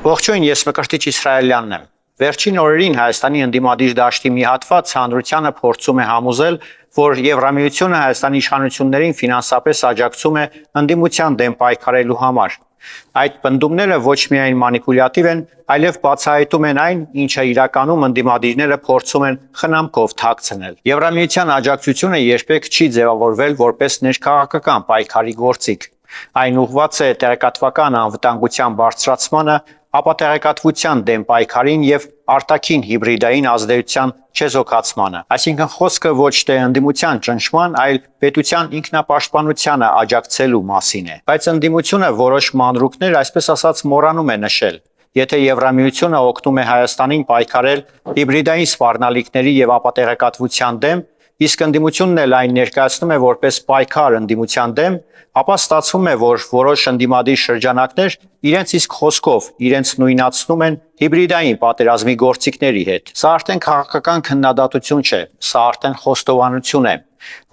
Ողջույն, ես Մկրտիչ Իսրայելյանն եմ։ Վերջին օրերին Հայաստանի ընդդիմադիր դաշտի մի հատված հանրությանը փորձում է համոզել, որ Եվրամիությունը Հայաստանի իշխանություններին ֆինանսապես աջակցում է ընդդիմության դեմ պայքարելու համար։ Այդ պնդումները ոչ միայն մանիպուլյատիվ են, այլև բացահայտում են այն, ինչը իրականում ընդդիմադիրները փորձում են խնամքով թաքցնել։ Եվրամիության աջակցությունը երբեք չի ձևավորվել որպես ներքաղաքական պայքարի գործիք։ Այն ուղղված է տեղեկատվական անվտանգության բարձրացմանը, ապատեղեկատվության դեմ պայքարին եւ արտաքին հիբրիդային ազդեցության չեզոքացմանը։ Այսինքն խոսքը ոչ թե ընդդիմության ճնշման, այլ պետության ինքնապաշտպանությանը աջակցելու մասին է։ Բայց ընդդիմությունը որոշ մանրուքներ, այսպես ասած, մոռանում է նշել։ Եթե Եվրամիությունը օգնում է Հայաստանին պայքարել հիբրիդային սպառնալիքների եւ ապատեղեկատվության դեմ, իսկ ընդդիմությունն էլ այն ներկայացնում է որպես պայքար ընդդիմության դեմ, ապա ստացվում է, որ որոշ ընդդիմադիր շրջանակներ իրենց իսկ խոսքով իրենց նույնացնում են հիբրիդային պատերազմի գործիքների հետ։ Սա արդեն քաղաքական քննադատություն չէ, սա արդեն խոստովանություն է,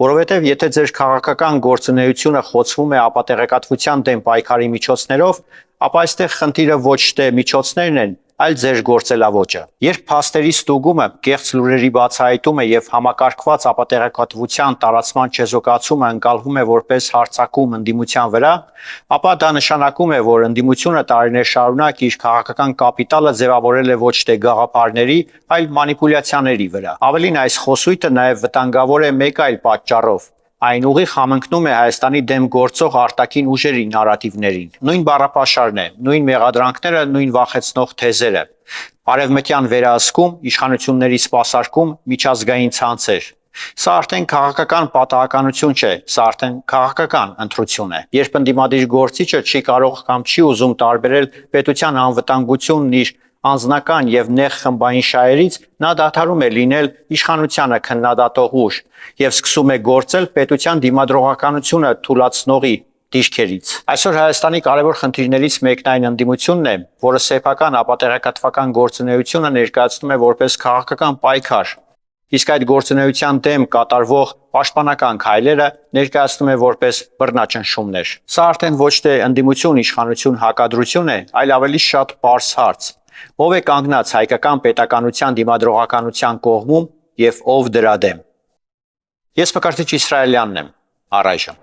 որովհետև եթե ձեր քաղաքական գործունեությունը խոցվում է ապատեղեկատվության դեմ պայքարի միջոցներով, ապա այստեղ խնդիրը ոչ թե միջոցներն են, այլ ձեր գործելավոճը։ Երբ փաստերի ստուգումը, կեղծ լուրերի բացահայտումը եւ համակարգված ապատեղեկատվության տարածման չեզոքացումը ընկալվում է որպես հարձակում ընդդիմության վրա, ապա դա նշանակում է, որ ընդդիմությունը տարիներ շարունակ իր քաղաքական կապիտալը ձևավորել է ոչ թե գաղափարների, այլ մանիպուլյացիաների վրա։ Ավելին, այս խոսույթը նաեւ վտանգավոր է մեկ այլ պատճառով։ Այն ուղիղ համընկնում է Հայաստանի դեմ գործող արտաքին ուժերի նարատիվներին։ Նույն բառապաշարն է, նույն մեղադրանքները, նույն վախեցնող թեզերը։ Արևմտյան վերահսկում, իշխանությունների սպասարկում, միջազգային ցանցեր։ Սա արդեն քաղաքական պատահականություն չէ, սա արդեն քաղաքական ընտրություն է։ Երբ ընդդիմադիր գործիչը չի կարող կամ չի ուզում տարբերել պետության անվտանգությունն իր անձնական եւ նեղ խմբային շահերից, նա դադարում է լինել իշխանությանը քննադատող ուժ եւ սկսում է գործել պետության դիմադրողականությունը թուլացնողի դիրքերից։ Այսօր Հայաստանի կարևոր խնդիրներից մեկն այն ընդդիմությունն է, որը սեփական ապատեղեկատվական գործունեությունը ներկայացնում է որպես քաղաքական պայքար, իսկ այդ գործունեության դեմ կատարվող պաշտպանական քայլերը ներկայացնում է որպես բռնաճնշումներ։ Սա արդեն ոչ թե ընդդիմություն-իշխանություն հակադրություն է, այլ ավելի շատ պարզ հարց. ով է կանգնած հայկական պետականության դիմադրողականության կողմում եւ ով դրա դեմ։ Ես Մկրտիչ Իսրայելյանն եմ, առայժմ։